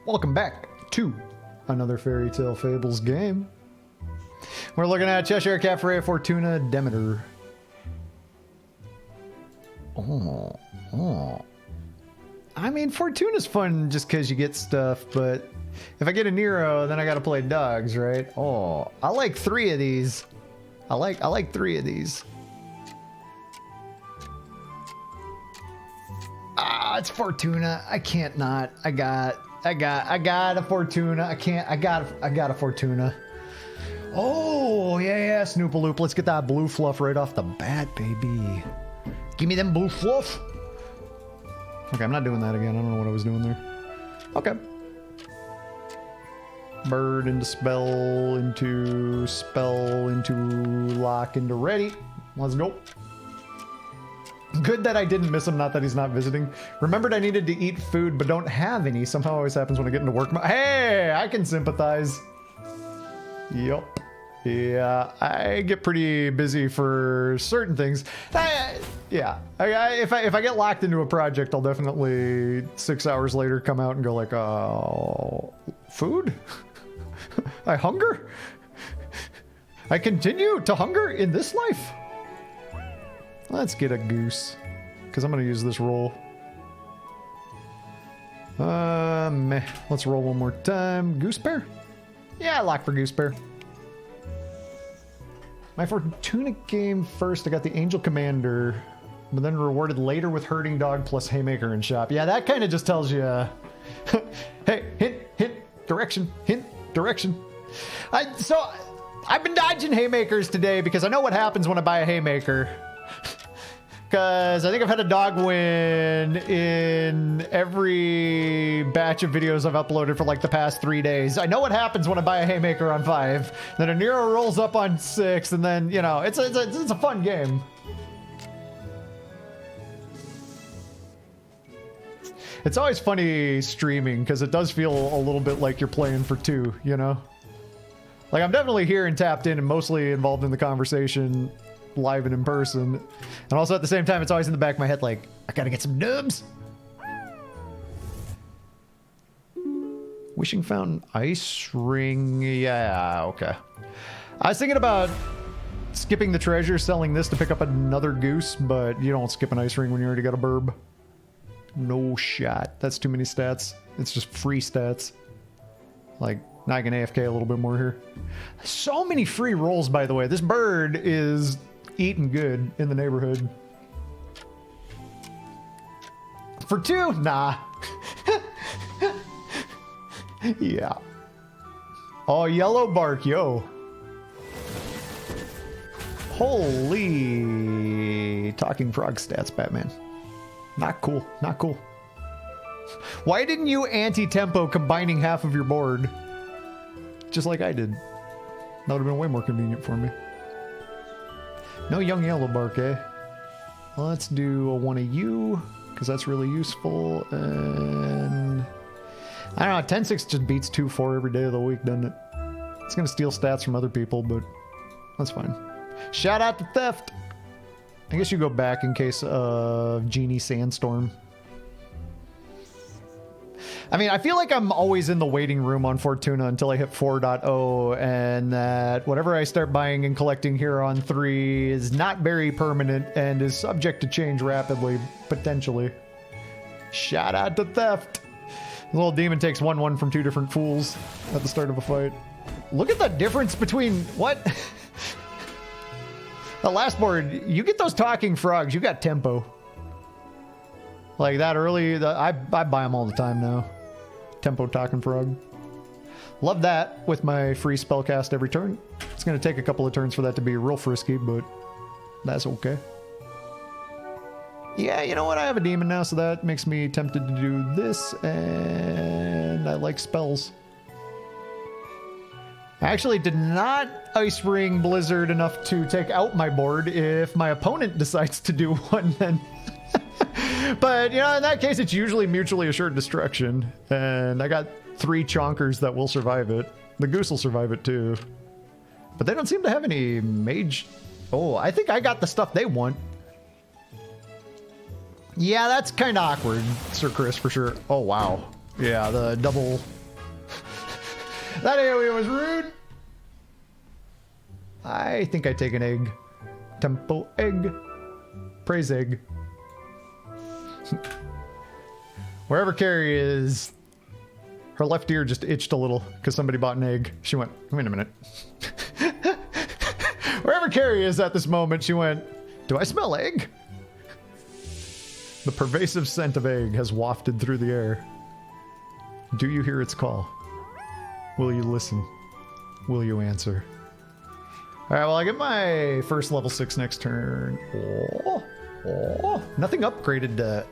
Welcome back to another Fairytale Fables game. We're looking at Cheshire Cat, Freya, Fortuna, Demeter. I mean, Fortuna's fun just because you get stuff, but if I get a Nero, then I gotta play dogs, right? Oh, I like 3 of these. I like 3 of these. Ah, it's Fortuna. I can't not. I got a Fortuna. I got a Fortuna. Oh, yeah, Snoopaloop. Let's get that blue fluff right off the bat, baby. Give me them blue fluff. Okay, I'm not doing that again. I don't know what I was doing there. Okay. Bird into spell, into lock, into ready. Let's go. Good that I didn't miss him, not that he's not visiting. Remembered I needed to eat food, but don't have any. Somehow always happens when I get into work. Hey, I can sympathize. Yup. Yeah, I get pretty busy for certain things. If I get locked into a project, I'll definitely 6 hours later come out and go like, oh, food? I hunger? I continue to hunger in this life? Let's get a goose, because I'm going to use this roll. Meh. Let's roll one more time. Goose bear? Yeah, lock for goose bear. My Fortuna game first, I got the Angel Commander, but then rewarded later with Herding Dog plus Haymaker in shop. Yeah, that kind of just tells you, hey, hint, direction, hint, direction. So I've been dodging Haymakers today because I know what happens when I buy a Haymaker. Because I think I've had a dog win in every batch of videos I've uploaded for like the past 3 days. I know what happens when I buy a Haymaker on 5. Then a Nero rolls up on 6, and then, you know, it's a fun game. It's always funny streaming, because it does feel a little bit like you're playing for 2, you know? Like, I'm definitely here and tapped in and mostly involved in the conversation live and in person, and also at the same time it's always in the back of my head like, I gotta get some dubs. Wishing Fountain, Ice Ring. Yeah, okay. I was thinking about skipping the treasure, selling this to pick up another goose, but you don't skip an Ice Ring when you already got a burb. No shot. That's too many stats. It's just free stats. Like, now I can AFK a little bit more here. So many free rolls, by the way. This bird is eating good in the neighborhood. For 2? Nah. Yeah. Oh, yellow bark, yo. Holy talking frog stats, Batman. Not cool. Not cool. Why didn't you anti-tempo combining half of your board? Just like I did. That would have been way more convenient for me. No young yellow bark, eh? Let's do a one of you, because that's really useful. And I don't know, 10-6 just beats 2-4 every day of the week, doesn't it? It's going to steal stats from other people, but that's fine. Shout out to Theft. I guess you go back in case of Genie Sandstorm. I mean, I feel like I'm always in the waiting room on Fortuna until I hit 4.0, and that whatever I start buying and collecting here on 3 is not very permanent and is subject to change rapidly, potentially. Shout out to Theft. The little demon takes 1/1 from 2 different fools at the start of a fight. Look at the difference between... What? The last board, you get those talking frogs, you got tempo. Like that early, I buy them all the time now. Tempo talking frog. Love that with my free spellcast every turn. It's going to take a couple of turns for that to be real frisky, but that's okay. Yeah, you know what? I have a demon now, so that makes me tempted to do this, and I like spells. I actually did not Ice Ring Blizzard enough to take out my board. If my opponent decides to do one, then... But, you know, in that case, it's usually mutually assured destruction. And I got 3 chonkers that will survive it. The goose will survive it, too. But they don't seem to have any mage... Oh, I think I got the stuff they want. Yeah, that's kind of awkward, Sir Chris, for sure. Oh, wow. Yeah, the double That AoE was rude. I think I take an egg. Tempo egg. Praise egg. Wherever Carrie is, her left ear just itched a little because somebody bought an egg. She went, wait a minute. Wherever Carrie is at this moment, she went, do I smell egg? The pervasive scent of egg has wafted through the air. Do you hear its call? Will you listen? Will you answer? Alright, well, I get my first level 6 next turn. Oh, nothing upgraded to...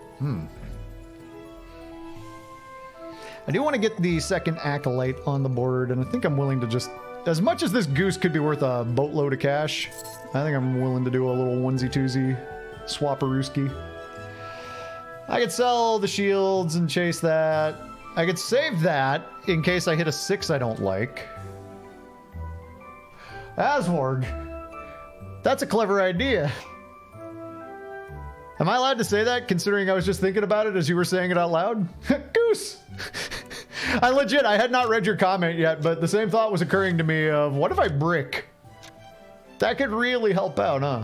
I do want to get the second Acolyte on the board, and I think I'm willing to just... As much as this goose could be worth a boatload of cash, I think I'm willing to do a little onesie-twosie swapperooski. I could sell the shields and chase that. I could save that in case I hit a 6 I don't like. Asvorg. That's a clever idea. Am I allowed to say that, considering I was just thinking about it as you were saying it out loud? Goose! I had not read your comment yet, but the same thought was occurring to me of, what if I brick? That could really help out, huh?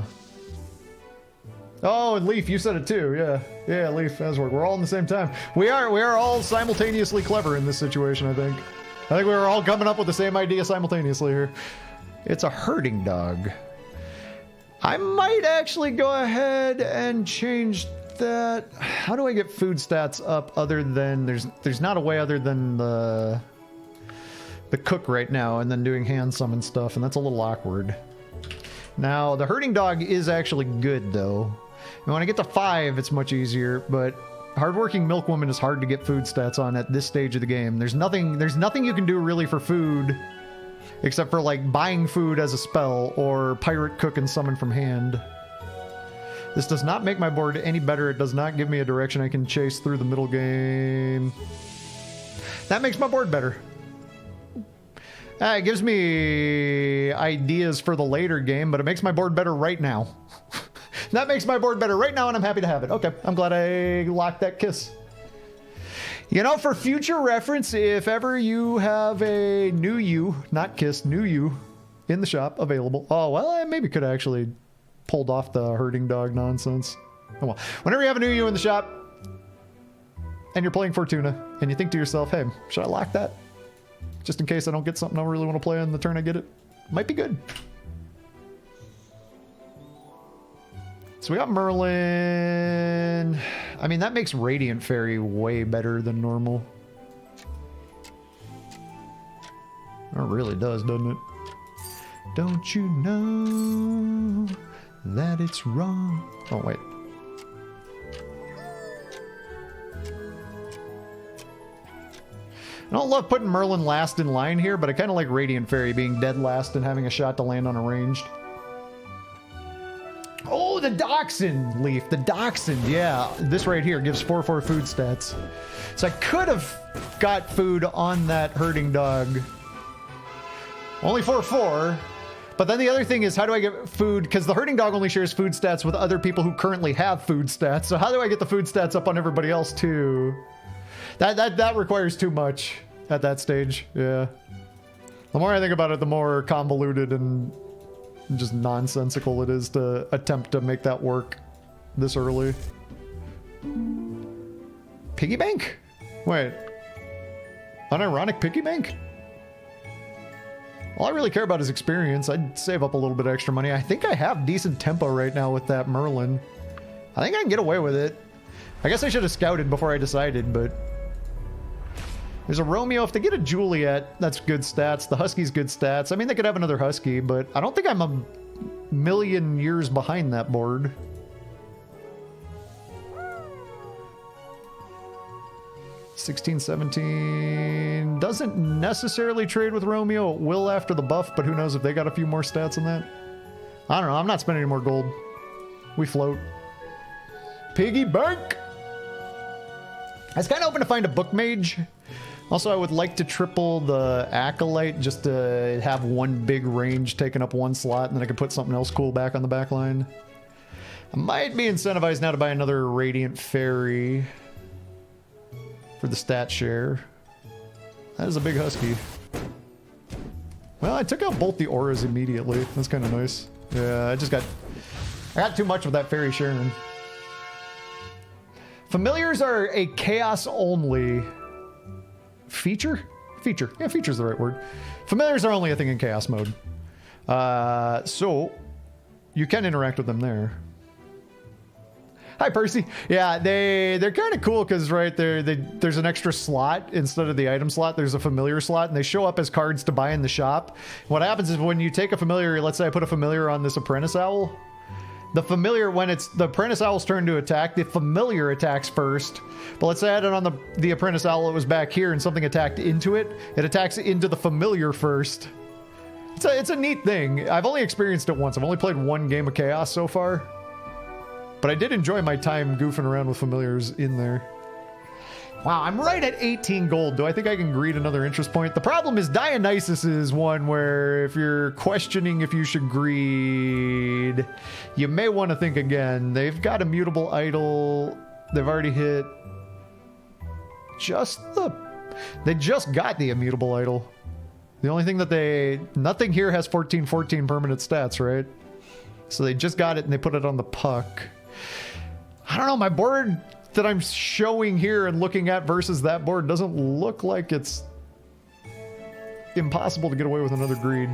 Oh, and Leaf, you said it too, yeah. Yeah, Leaf, Asvorg, we're all in the same time. We are all simultaneously clever in this situation, I think. I think we were all coming up with the same idea simultaneously here. It's a herding dog. I might actually go ahead and change that. How do I get food stats up other than... There's not a way other than the cook right now and then doing hand summon stuff, and that's a little awkward. Now, the herding dog is actually good, though. And when I get to 5, it's much easier, but hardworking milkwoman is hard to get food stats on at this stage of the game. There's nothing you can do really for food, except for like buying food as a spell or pirate cook and summon from hand. This does not make my board any better. It does not give me a direction I can chase through the middle game. That makes my board better. It gives me ideas for the later game, but it makes my board better right now. That makes my board better right now, and I'm happy to have it. Okay, I'm glad I locked that kiss. You know, for future reference, if ever you have a new you, not kiss, new you, in the shop available. Oh, well, I maybe could have actually pulled off the herding dog nonsense. Oh, well. Whenever you have a new you in the shop, and you're playing Fortuna, and you think to yourself, hey, should I lock that? Just in case I don't get something I really want to play on the turn I get it. Might be good. So we got Merlin. I mean, that makes Radiant Fairy way better than normal. It really does, doesn't it? Don't you know that it's wrong? Oh, wait. I don't love putting Merlin last in line here, but I kind of like Radiant Fairy being dead last and having a shot to land on a ranged. Oh, the Dachshund Leaf. The Dachshund, yeah. This right here gives 4/4 food stats. So I could have got food on that herding dog. Only 4/4. But then the other thing is, how do I get food? Because the herding dog only shares food stats with other people who currently have food stats. So how do I get the food stats up on everybody else too? That requires too much at that stage, yeah. The more I think about it, the more convoluted and just nonsensical it is to attempt to make that work this early. Piggy bank? Wait. Unironic piggy bank? All I really care about is experience. I'd save up a little bit of extra money. I think I have decent tempo right now with that Merlin. I think I can get away with it. I guess I should have scouted before I decided, but... There's a Romeo. If they get a Juliet, that's good stats. The Husky's good stats. I mean, they could have another Husky, but I don't think I'm a million years behind that board. $16, $17 doesn't necessarily trade with Romeo. It will after the buff, but who knows if they got a few more stats in that. I don't know. I'm not spending any more gold. We float. Piggy bank. I was kind of hoping to find a book mage. Also, I would like to triple the Acolyte just to have one big range taking up one slot, and then I could put something else cool back on the back line. I might be incentivized now to buy another Radiant Fairy for the stat share. That is a big Husky. Well, I took out both the auras immediately. That's kind of nice. Yeah, I got too much with that Fairy Sharon. Familiars are a chaos only feature? Feature. Yeah, feature's the right word. Familiars are only a thing in chaos mode. So you can interact with them there. Hi, Percy. Yeah, they're kind of cool because, right, there's an extra slot instead of the item slot. There's a familiar slot, and they show up as cards to buy in the shop. What happens is when you take a familiar, let's say I put a familiar on this apprentice owl, the familiar, when it's the apprentice owl's turn to attack, the familiar attacks first. But let's say I had it on the apprentice owl, it was back here, and something attacked into it. It attacks into the familiar first. It's a neat thing. I've only experienced it once. I've only played one game of Chaos so far. But I did enjoy my time goofing around with familiars in there. Wow, I'm right at 18 gold. Do I think I can greed another interest point? The problem is Dionysus is one where if you're questioning if you should greed, you may want to think again. They've got a mutable idol. They've already hit they just got the immutable idol. The only thing that nothing here has 14/14 permanent stats, right? So they just got it and they put it on the puck. I don't know, my board that I'm showing here and looking at versus that board doesn't look like it's impossible to get away with another greed.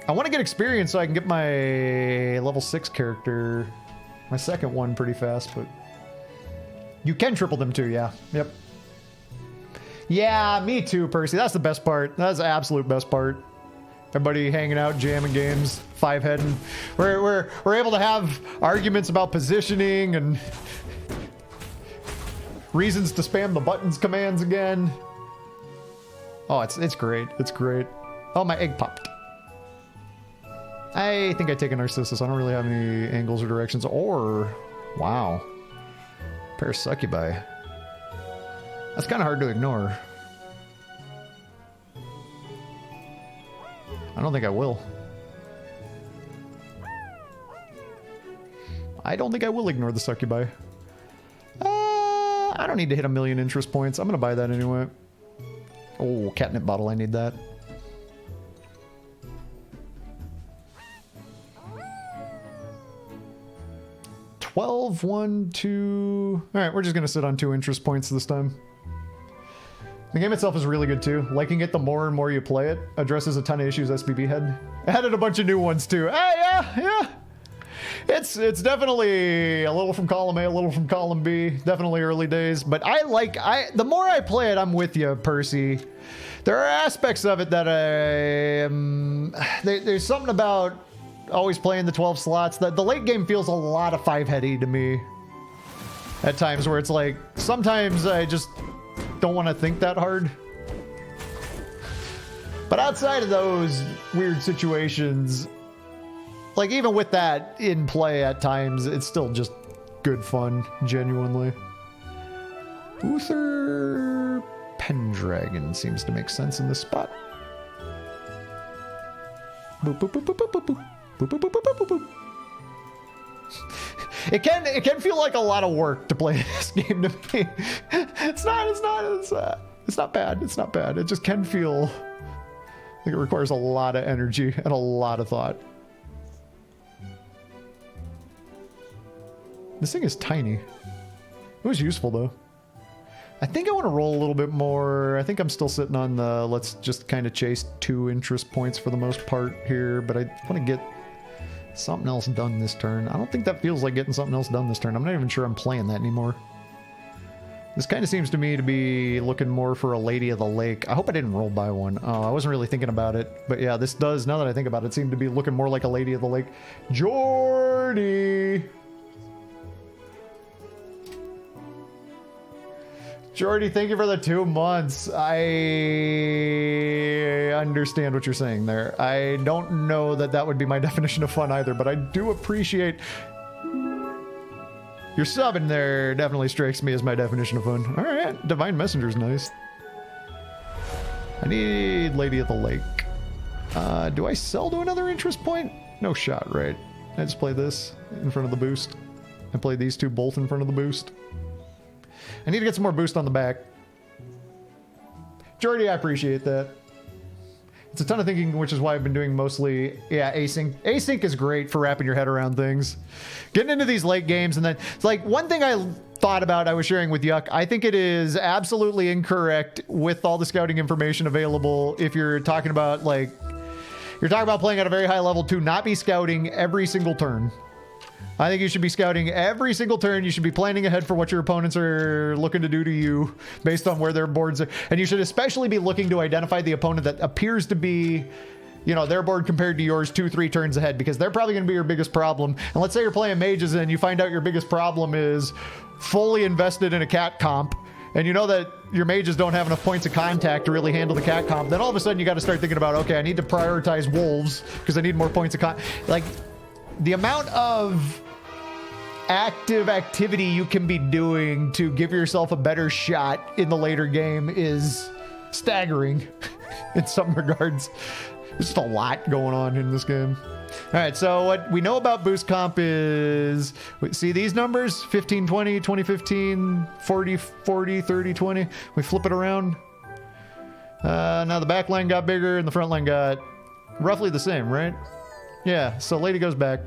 I want to get experience so I can get my level 6 character, my second one, pretty fast, but you can triple them too, yeah. Yep. Yeah, me too, Percy. That's the best part. That's the absolute best part. Everybody hanging out, jamming games, five-heading. We're able to have arguments about positioning and reasons to spam the buttons commands again. Oh, it's great. It's great. Oh, my egg popped. I think I take a Narcissus. I don't really have any angles or directions. Or, wow. Pair of succubi. That's kind of hard to ignore. I don't think I will. I don't think I will ignore the succubi. I don't need to hit 1,000,000 interest points. I'm going to buy that anyway. Oh, catnip bottle. I need that. $12, 1, 2. All right, we're just going to sit on 2 interest points this time. The game itself is really good too. Liking it the more and more you play it. Addresses a ton of issues SBB had. Added a bunch of new ones too. Hey, yeah. It's definitely a little from column A, a little from column B. Definitely early days. But the more I play it, I'm with you, Percy. There are aspects of it that there's something about always playing the 12 slots. The late game feels a lot of 5-heady to me. At times where it's like, sometimes I just don't want to think that hard. But outside of those weird situations, like even with that in play at times, it's still just good fun, genuinely. Uther Pendragon seems to make sense in this spot. Boop, boop, boop, boop, boop, boop, boop. Boop, boop, boop, boop, boop, boop. It can feel like a lot of work to play this game to me. It's not bad. It's not bad. It just can feel like it requires a lot of energy and a lot of thought. This thing is tiny. It was useful though. I think I want to roll a little bit more. I think I'm still sitting on the let's just kind of chase 2 interest points for the most part here, but I want to get something else done this turn. I don't think that feels like getting something else done this turn. I'm not even sure I'm playing that anymore. This kind of seems to me to be looking more for a Lady of the Lake. I hope I didn't roll by one. Oh, I wasn't really thinking about it. But yeah, this does, now that I think about it, seem to be looking more like a Lady of the Lake. Jordy! Jordy, thank you for the 2 months. I understand what you're saying there. I don't know that would be my definition of fun either, but I do appreciate your sub in there. Definitely strikes me as my definition of fun. All right, Divine Messenger's nice. I need Lady of the Lake. Do I sell to another interest point? No shot, right? I just play this in front of the boost. I play these 2 both in front of the boost. I need to get some more boost on the back. Jordy, I appreciate that. It's a ton of thinking, which is why I've been doing mostly, yeah, async. Async is great for wrapping your head around things. Getting into these late games, and then it's like one thing I thought about, I was sharing with Yuck. I think it is absolutely incorrect with all the scouting information available. If you're talking about like, you're talking about playing at a very high level to not be scouting every single turn. I think you should be scouting every single turn. You should be planning ahead for what your opponents are looking to do to you based on where their boards are. And you should especially be looking to identify the opponent that appears to be, you know, their board compared to yours 2-3 turns ahead, because they're probably going to be your biggest problem. And let's say you're playing mages and you find out your biggest problem is fully invested in a cat comp, and you know that your mages don't have enough points of contact to really handle the cat comp. Then all of a sudden you got to start thinking about, okay, I need to prioritize wolves because I need more points of like the amount of active activity you can be doing to give yourself a better shot in the later game is staggering in some regards. There's just a lot going on in this game. All right, so what we know about boost comp is, see these numbers, 15, 20, 20, 15, 40, 40, 30, 20. We flip it around. Now the back line got bigger and the front line got roughly the same, right? Yeah, so lady goes back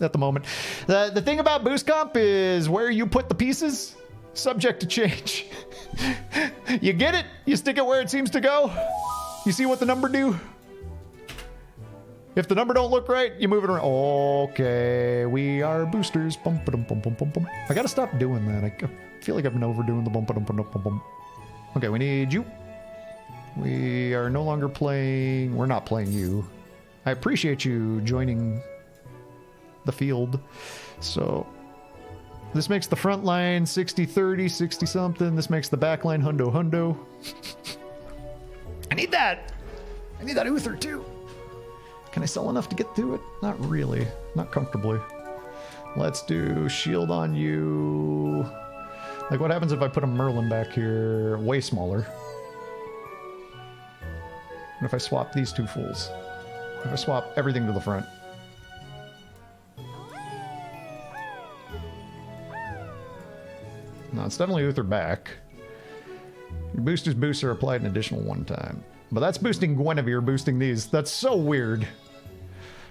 at the moment. The thing about boost comp is where you put the pieces, subject to change. You get it, you stick it where it seems to go. You see what the number do? If the number don't look right, you move it around. Okay, we are boosters. Bum, ba-dum, bum, bum, bum, bum. I gotta stop doing that. I feel like I've been overdoing the bum, ba-dum, ba-dum, bum, bum. Okay, we need you. We are no longer playing. We're not playing you. I appreciate you joining the field. So this makes the front line 60-30, 60-something. This makes the back line hundo. I need that. I need that Uther too. Can I sell enough to get through it? Not really. Not comfortably. Let's do shield on you. Like, what happens if I put a Merlin back here? Way smaller. And if I swap these two fools? If I swap everything to the front? No, it's definitely Uther back. Your booster's boosts are applied an additional one time. But that's boosting Guinevere, boosting these. That's so weird.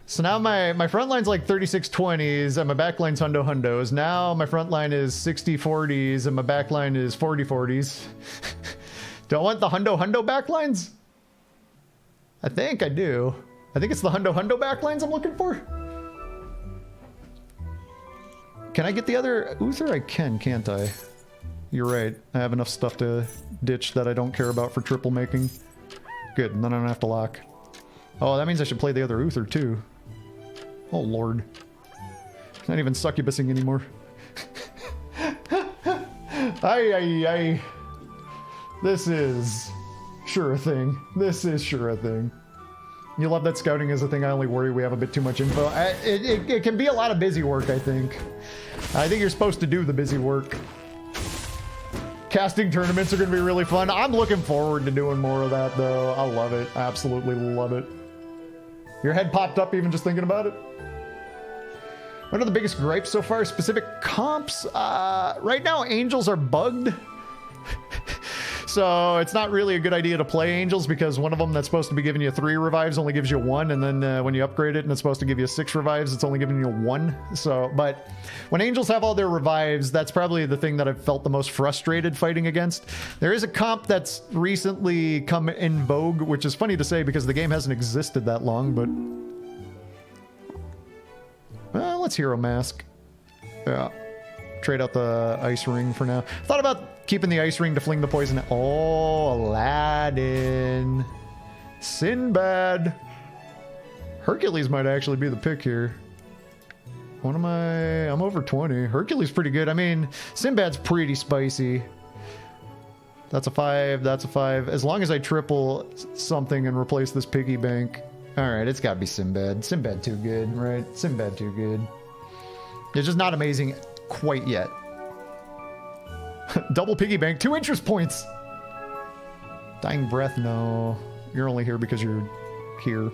So now my front line's like 36-20s and my back line's hundos. Now my front line is 60-40s and my back line is 40-40s. Do I want the hundo back lines? I think I do. I think it's the hundo back lines I'm looking for. Can I get the other Uther? I can, can't I? You're right. I have enough stuff to ditch that I don't care about for triple making. Good, and then I don't have to lock. Oh, that means I should play the other Uther too. Oh lord. Not even succubusing anymore. Aye. This is sure a thing. This is sure a thing. You love that scouting is a thing. I only worry we have a bit too much info. It can be a lot of busy work, I think. I think you're supposed to do the busy work. Casting tournaments are going to be really fun. I'm looking forward to doing more of that, though. I love it. I absolutely love it. Your head popped up even just thinking about it? What are the biggest gripes so far? Specific comps? Right now, angels are bugged. So it's not really a good idea to play angels because one of them that's supposed to be giving you 3 revives only gives you 1, and then when you upgrade it and it's supposed to give you 6 revives, it's only giving you 1. So, but when angels have all their revives, that's probably the thing that I've felt the most frustrated fighting against. There is a comp that's recently come in vogue, which is funny to say because the game hasn't existed that long, but let's hero mask. Yeah. Trade out the ice ring for now. Thought about keeping the ice ring to fling the poison. Oh, Aladdin. Sinbad. Hercules might actually be the pick here. What am I? I'm over 20. Hercules pretty good. I mean, Sinbad's pretty spicy. That's a 5. That's a 5. As long as I triple something and replace this piggy bank. All right, it's got to be Sinbad. Sinbad too good, right? Sinbad too good. It's just not amazing quite yet. Double piggy bank, 2 interest points. Dying breath, no. You're only here because you're here.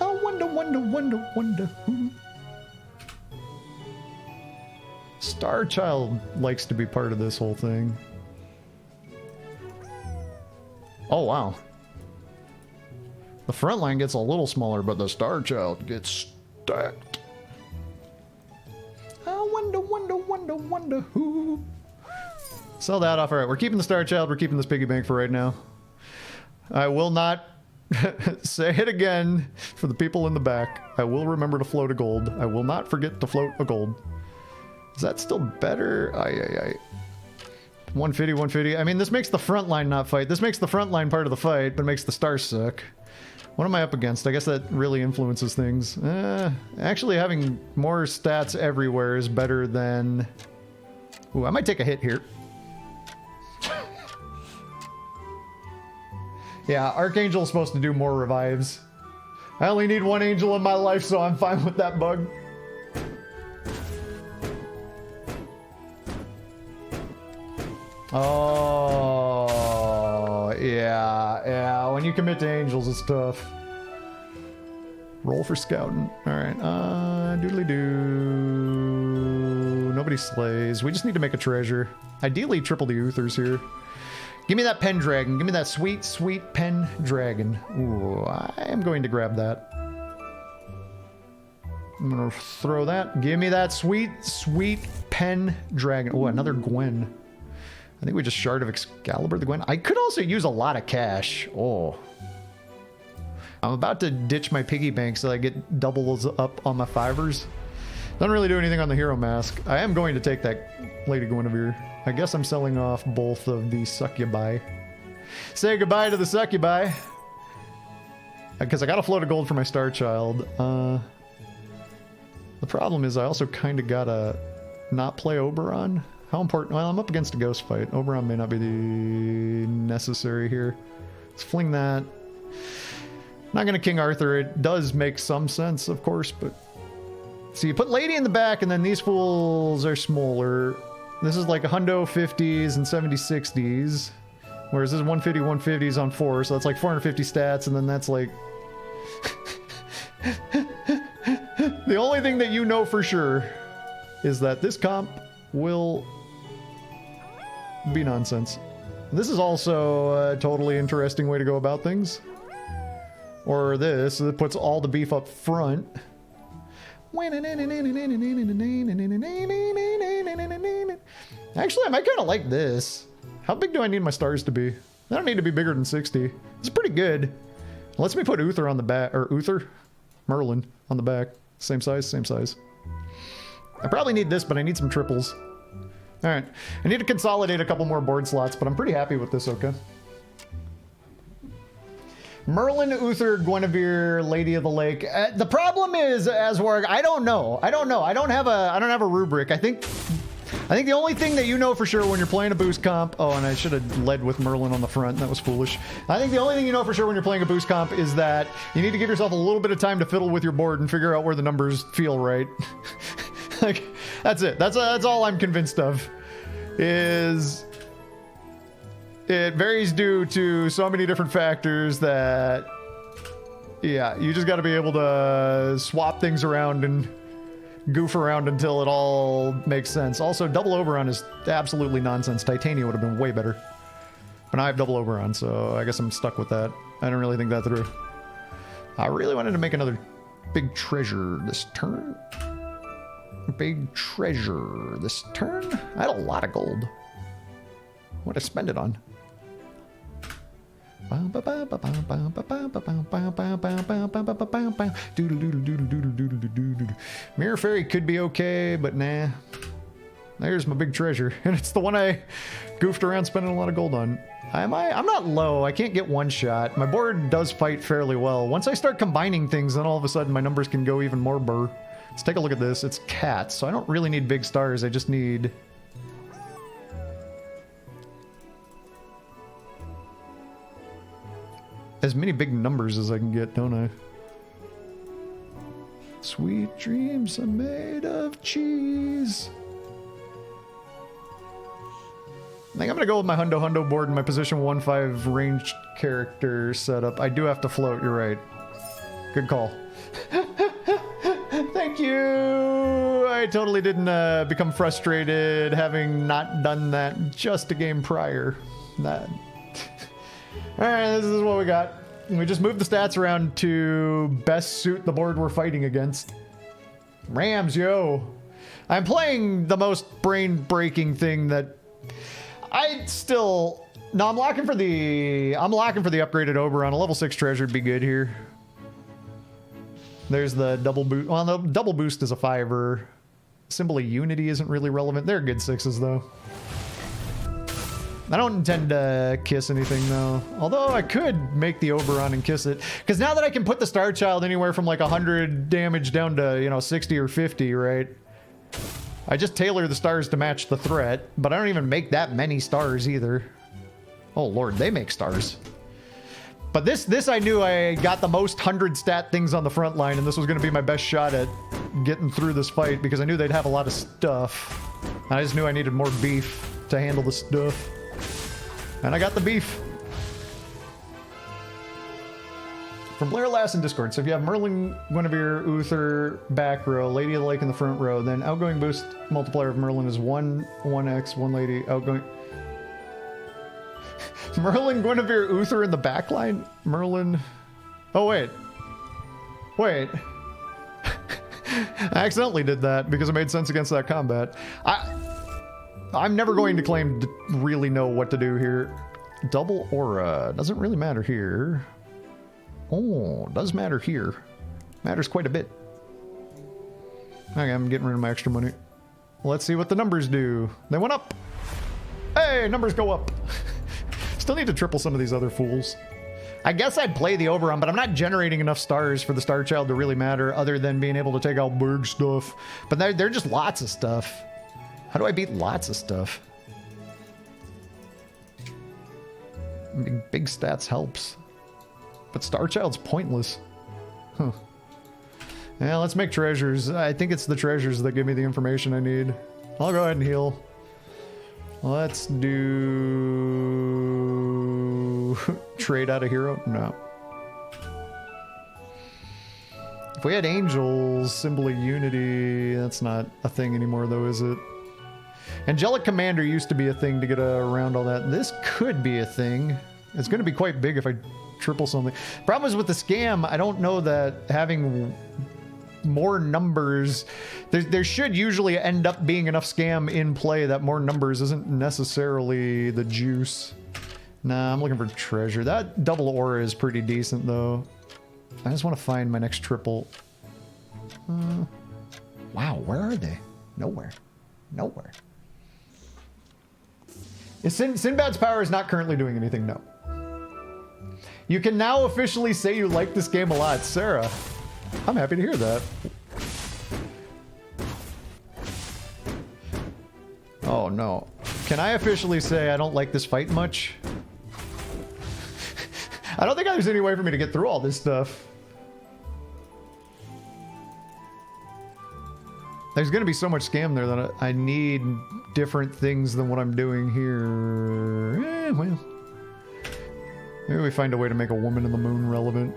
Oh, wonder. Star Child likes to be part of this whole thing. Oh, wow. The front line gets a little smaller, but the Star Child gets stacked. I wonder who. Sell that off. All right, we're keeping the Star Child. We're keeping this piggy bank for right now. I will not say it again for the people in the back. I will remember to float a gold. I will not forget to float a gold. Is that still better? Aye. 150, 150. I mean, this makes the front line not fight. This makes the front line part of the fight, but makes the stars suck. What am I up against? I guess that really influences things. Actually, having more stats everywhere is better than... Ooh, I might take a hit here. Yeah, Archangel's supposed to do more revives. I only need one angel in my life, so I'm fine with that bug. Oh, yeah. When you commit to angels, it's tough. Roll for scouting. All right. Doodly-doo. Nobody slays. We just need to make a treasure. Ideally, triple the Uthers here. Give me that Pendragon. Give me that sweet, sweet Pendragon. Ooh, I am going to grab that. I'm going to throw that. Give me that sweet, sweet Pendragon. Oh, another Gwen. I think we just Shard of Excalibur the Gwen. I could also use a lot of cash. Oh. I'm about to ditch my piggy bank so I get doubles up on my fivers. Doesn't really do anything on the hero mask. I am going to take that Lady Guinevere. I guess I'm selling off both of the succubi. Say goodbye to the succubi. Because I got to float a gold for my Star Child. The problem is I also kind of got to not play Oberon. How important? Well, I'm up against a ghost fight. Oberon may not be the necessary here. Let's fling that. Not going to King Arthur. It does make some sense, of course, but... So you put Lady in the back, and then these fools are smaller. This is like 150s and 70-60s. Whereas this is 150, 150s on 4, so that's like 450 stats, and then that's like... The only thing that you know for sure is that this comp will be nonsense. This is also a totally interesting way to go about things. Or this, it puts all the beef up front. Actually, I might kind of like this. How big do I need my stars to be? I don't need to be bigger than 60. It's pretty good. Lets me put Uther on the back, or Uther? Merlin on the back. Same size, same size. I probably need this, but I need some triples. Alright. I need to consolidate a couple more board slots, but I'm pretty happy with this, okay? Merlin, Uther, Guinevere, Lady of the Lake. The problem is, Aswarg, I don't know. I don't have a rubric. I think the only thing that you know for sure when you're playing a boost comp... Oh, and I should have led with Merlin on the front. That was foolish. I think the only thing you know for sure when you're playing a boost comp is that you need to give yourself a little bit of time to fiddle with your board and figure out where the numbers feel right. Like, that's it. That's all I'm convinced of. Is... It varies due to so many different factors that... Yeah, you just got to be able to swap things around and goof around until it all makes sense. Also, double Oberon is absolutely nonsense. Titania would have been way better. But now I have double Oberon, so I guess I'm stuck with that. I don't really think that through. I really wanted to make another big treasure this turn. Big treasure this turn? I had a lot of gold. What did I spend it on? Mirror Fairy could be okay, but nah. There's my big treasure, and it's the one I goofed around spending a lot of gold on. I'm not low. I can't get one shot. My board does fight fairly well. Once I start combining things, then all of a sudden my numbers can go even more burr. Let's take a look at this. It's cats, so I don't really need big stars. I just need... as many big numbers as I can get, don't I? Sweet dreams are made of cheese. I think I'm gonna go with my Hundo board and my position 1/5 ranged character setup. I do have to float, you're right. Good call. Thank you! I totally didn't become frustrated having not done that just a game prior. That... Alright, this is what we got. We just moved the stats around to best suit the board we're fighting against. Rams, yo. I'm playing the most brain-breaking thing that I still... No, I'm locking for the upgraded Oberon. A level 6 treasure would be good here. There's the double boost. Well, the double boost is a 5-er. Symbol of Unity isn't really relevant. They're good 6s, though. I don't intend to kiss anything, though. Although I could make the Oberon and kiss it. Because now that I can put the Star Child anywhere from like 100 damage down to, you know, 60 or 50, right? I just tailor the stars to match the threat. But I don't even make that many stars either. Oh, Lord, they make stars. But this I knew I got the most 100 stat things on the front line, and this was going to be my best shot at getting through this fight, because I knew they'd have a lot of stuff. I just knew I needed more beef to handle the stuff. And I got the beef. From Blair Lass in Discord, so if you have Merlin, Guinevere, Uther, back row, Lady of the Lake in the front row, then outgoing boost multiplier of Merlin is 1x, 1 lady, outgoing... Merlin, Guinevere, Uther in the back line? Merlin... Oh, wait. Wait. I accidentally did that because it made sense against that combat. I'm never going to claim to really know what to do here. Double aura. Doesn't really matter here. Oh, does matter here. Matters quite a bit. Okay, I'm getting rid of my extra money. Let's see what the numbers do. They went up. Hey, numbers go up. Still need to triple some of these other fools. I guess I'd play the Oberon, but I'm not generating enough stars for the Star Child to really matter, other than being able to take out big stuff. But they're just lots of stuff. How do I beat lots of stuff? Big stats helps. But Star Child's pointless. Huh. Yeah, let's make treasures. I think it's the treasures that give me the information I need. I'll go ahead and heal. Let's do... trade out a hero? No. If we had angels, symbol of unity, that's not a thing anymore though, is it? Angelic Commander used to be a thing to get around all that. This could be a thing. It's going to be quite big if I triple something. Problem is with the scam, I don't know that having more numbers... There should usually end up being enough scam in play that more numbers isn't necessarily the juice. Nah, I'm looking for treasure. That double aura is pretty decent, though. I just want to find my next triple. Wow, where are they? Nowhere. Nowhere. Sinbad's power is not currently doing anything, no. You can now officially say you like this game a lot, Sarah. I'm happy to hear that. Oh, no. Can I officially say I don't like this fight much? I don't think there's any way for me to get through all this stuff. There's going to be so much scam there that I need different things than what I'm doing here. Well. Maybe we find a way to make a woman in the moon relevant.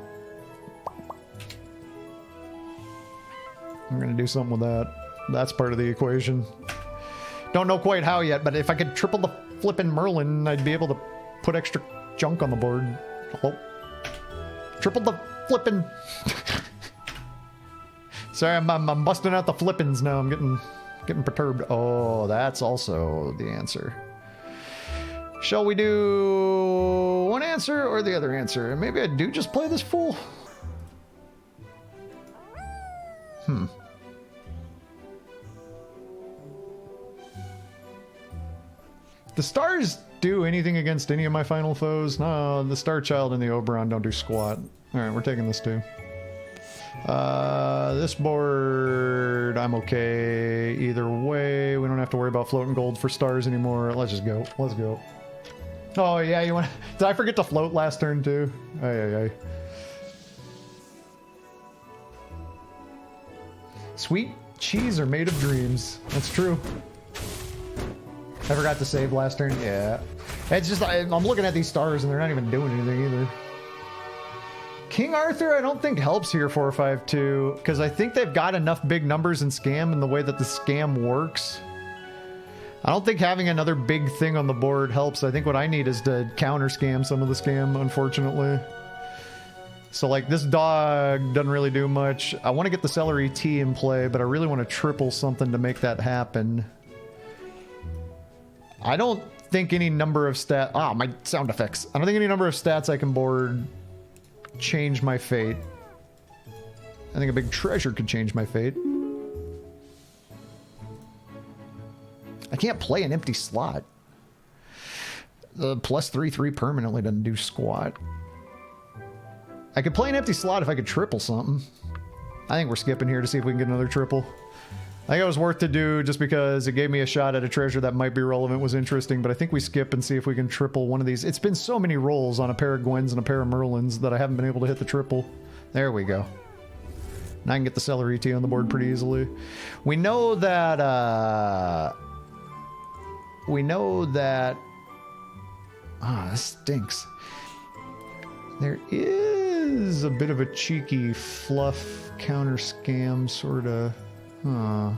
I'm going to do something with that. That's part of the equation. Don't know quite how yet, but if I could triple the flippin' Merlin, I'd be able to put extra junk on the board. Oh. Triple the flippin'... Sorry, I'm busting out the flippins now. I'm getting perturbed. Oh, that's also the answer. Shall we do one answer or the other answer? Maybe I do just play this fool. The stars do anything against any of my final foes? No, the Star Child and the Oberon don't do squat. Alright, we're taking this too. This board, I'm okay either way. We don't have to worry about floating gold for stars anymore. Let's just go. Let's go. Oh, yeah, you want... Did I forget to float last turn, too? Ay, ay, ay. Sweet cheese are made of dreams. That's true. I forgot to save last turn. Yeah. It's just... I'm looking at these stars, and they're not even doing anything, either. King Arthur, I don't think helps here 4-5-2, because I think they've got enough big numbers in scam in the way that the scam works. I don't think having another big thing on the board helps. I think what I need is to counter scam some of the scam, unfortunately. So like this dog doesn't really do much. I want to get the celery tea in play, but I really want to triple something to make that happen. I don't think any number of stats... Ah, my sound effects. I don't think any number of stats I can board change my fate. I think a big treasure could change my fate. I can't play an empty slot. The +3/3 permanently doesn't do squat. I could play an empty slot if I could triple something. I think we're skipping here to see if we can get another triple. I think it was worth to do just because it gave me a shot at a treasure that might be relevant, was interesting, but I think we skip and see if we can triple one of these. It's been so many rolls on a pair of Gwens and a pair of Merlins that I haven't been able to hit the triple. There we go. Now I can get the celery tea on the board pretty easily. We know that, ah, this stinks. There is a bit of a cheeky fluff counter scam sort of. I'm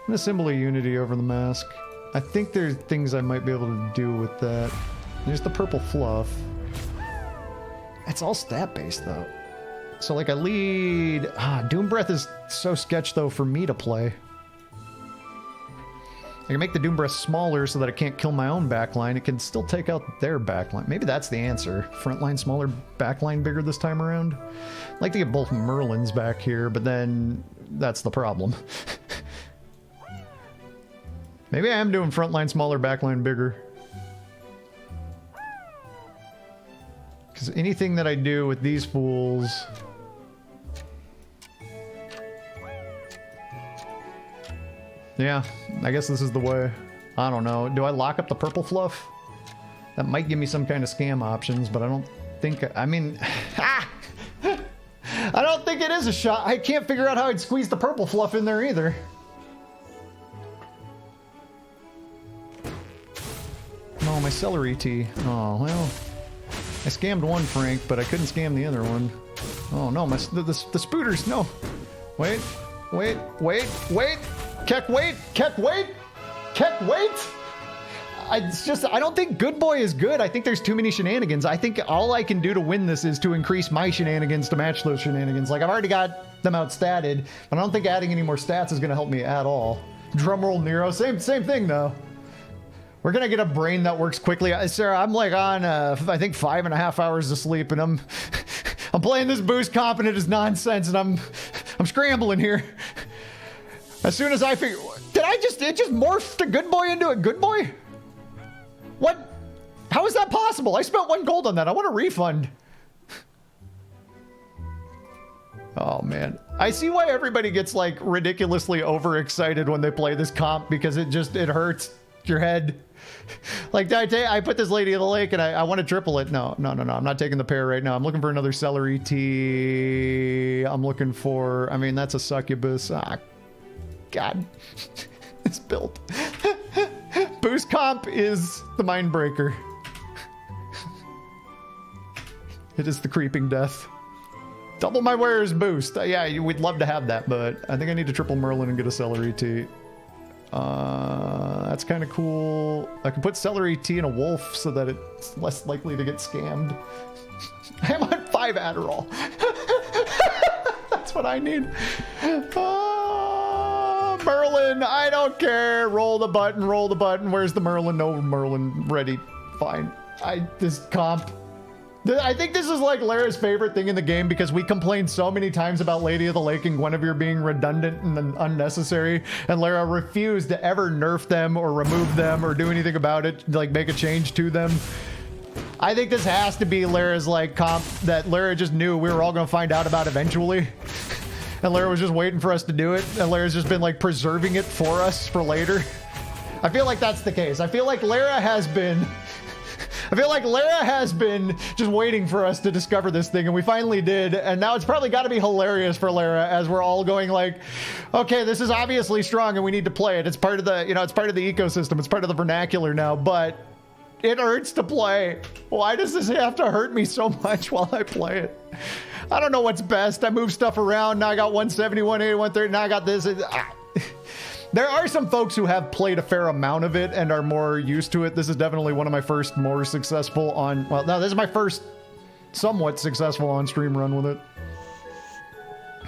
gonna symbol of unity over the mask. I think there's things I might be able to do with that. There's the purple fluff. It's all stat based though. So like I lead. Doom Breath is so sketch though for me to play. I can make the Doom Breath smaller so that it can't kill my own backline. It can still take out their backline. Maybe that's the answer. Frontline smaller, backline bigger this time around. I'd like to get both Merlins back here, but then that's the problem. Maybe I am doing frontline smaller, backline bigger. Because anything that I do with these fools... Yeah, I guess this is the way. I don't know. Do I lock up the purple fluff? That might give me some kind of scam options, but I don't think... I mean... I don't think it is a shot. I can't figure out how I'd squeeze the purple fluff in there either. No, my celery tea. Oh, well... I scammed one Frank, but I couldn't scam the other one. Oh, no, the spooters, no. Wait. Keck, wait! It's just, I don't think Good Boy is good. I think there's too many shenanigans. I think all I can do to win this is to increase my shenanigans to match those shenanigans. Like, I've already got them outstatted, but I don't think adding any more stats is going to help me at all. Drumroll Nero, same thing, though. We're going to get a brain that works quickly. Sarah, I'm like on, I think 5.5 hours of sleep, and I'm playing this boost comp, and it is nonsense, and I'm scrambling here. As soon as I figure... it just morphed a Good Boy into a Good Boy? What? How is that possible? I spent 1 gold on that. I want a refund. Oh, man. I see why everybody gets, like, ridiculously overexcited when they play this comp, because it hurts your head. Like, I put this Lady of the Lake, and I want to triple it. No. I'm not taking the pair right now. I'm looking for another celery tea. I'm looking for... I mean, that's a succubus. God, it's built. Boost comp is the mind breaker. It is the creeping death. Double my wares boost. Yeah, we'd love to have that, but I think I need to triple Merlin and get a celery tea. That's kind of cool. I can put celery tea in a wolf so that it's less likely to get scammed. I'm on 5 Adderall. That's what I need. Merlin, I don't care. Roll the button. Where's the Merlin? No Merlin. Ready. Fine. This comp. I think this is like Lara's favorite thing in the game because we complained so many times about Lady of the Lake and Guinevere being redundant and unnecessary, and Lara refused to ever nerf them or remove them or do anything about it, like make a change to them. I think this has to be Lara's like comp that Lara just knew we were all gonna find out about eventually. And Lara was just waiting for us to do it, and Lara's just been like preserving it for us for later. I feel like that's the case. I feel like Lara has been just waiting for us to discover this thing, and we finally did, and now it's probably got to be hilarious for Lara as we're all going like, okay, this is obviously strong and we need to play it. It's part of the, it's part of the ecosystem. It's part of the vernacular now, but it hurts to play. Why does this have to hurt me so much while I play it? I don't know what's best. I move stuff around. Now I got 170, 180, 130. Now I got this. There are some folks who have played a fair amount of it and are more used to it. This is definitely one of my first more successful on... Well, no, this is my first somewhat successful on-stream run with it.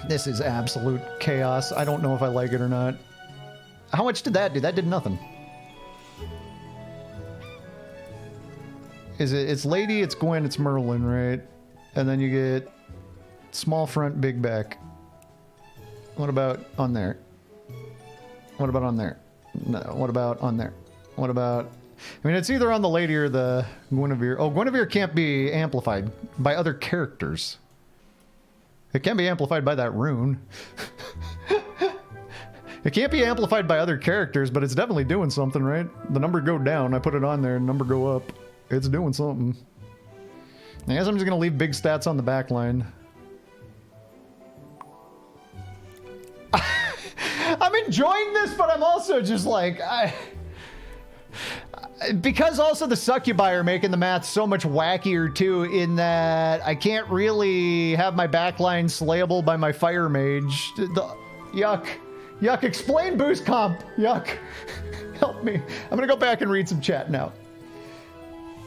This is absolute chaos. I don't know if I like it or not. How much did that do? That did nothing. It's Lady, it's Gwen, it's Merlin, right? And then you get small front, big back. What about on there? What about on there? No, what about on there? What about... I mean, it's either on the Lady or the Guinevere. Oh, Guinevere can't be amplified by other characters. It can be amplified by that rune. It can't be amplified by other characters, but it's definitely doing something, right? The number go down, I put it on there, and number go up. It's doing something. I guess I'm just going to leave big stats on the back line. I'm enjoying this, but I'm also just like... Because also the succubi are making the math so much wackier too, in that I can't really have my backline slayable by my fire mage. Yuck. Yuck, explain boost comp. Yuck. Help me. I'm gonna go back and read some chat now.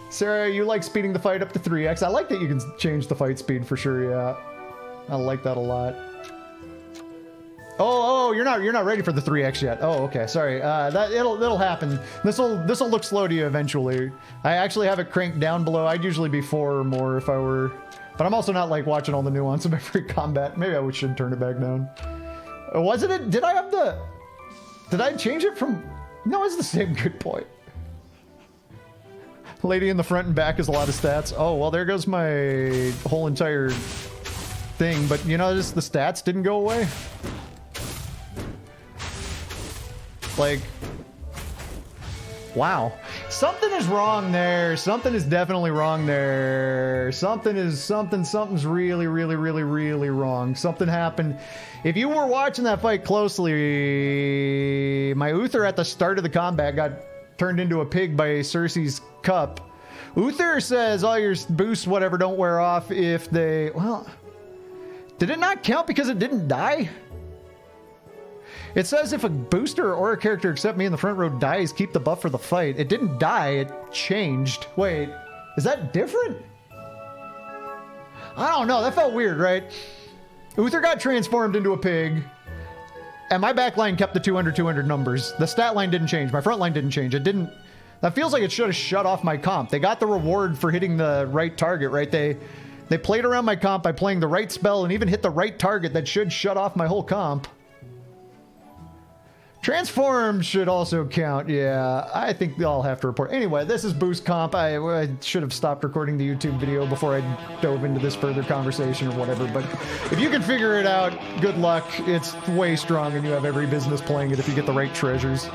Sarah, you like speeding the fight up to 3x. I like that you can change the fight speed for sure, yeah. I like that a lot. Oh, you're not ready for the 3x yet. Oh, okay, sorry. It'll happen. This'll look slow to you eventually. I actually have it cranked down below. I'd usually be 4 or more if I were, but I'm also not like watching all the nuance of every combat. Maybe I should turn it back down. Wasn't it? Did I change it from? No, it's the same. Good point. Lady in the front and back is a lot of stats. Oh, well, there goes my whole entire thing. But you notice the stats didn't go away. Like, wow. Something is wrong there. Something is definitely wrong there. Something's really, really, really, really wrong. Something happened. If you were watching that fight closely, my Uther at the start of the combat got turned into a pig by Cersei's cup. Uther says all your boosts, whatever, don't wear off if they... Well, did it not count because it didn't die? It says if a booster or a character except me in the front row dies, keep the buff for the fight. It didn't die, it changed. Wait, is that different? I don't know, that felt weird, right? Uther got transformed into a pig, and my back line kept the 200 numbers. The stat line didn't change, my front line didn't change. It didn't... That feels like it should have shut off my comp. They got the reward for hitting the right target, right? They played around my comp by playing the right spell and even hit the right target that should shut off my whole comp. Transform should also count, yeah. I think I'll have to report. Anyway, this is Boost Comp. I should have stopped recording the YouTube video before I dove into this further conversation or whatever, but if you can figure it out, good luck. It's way strong and you have every business playing it if you get the right treasures.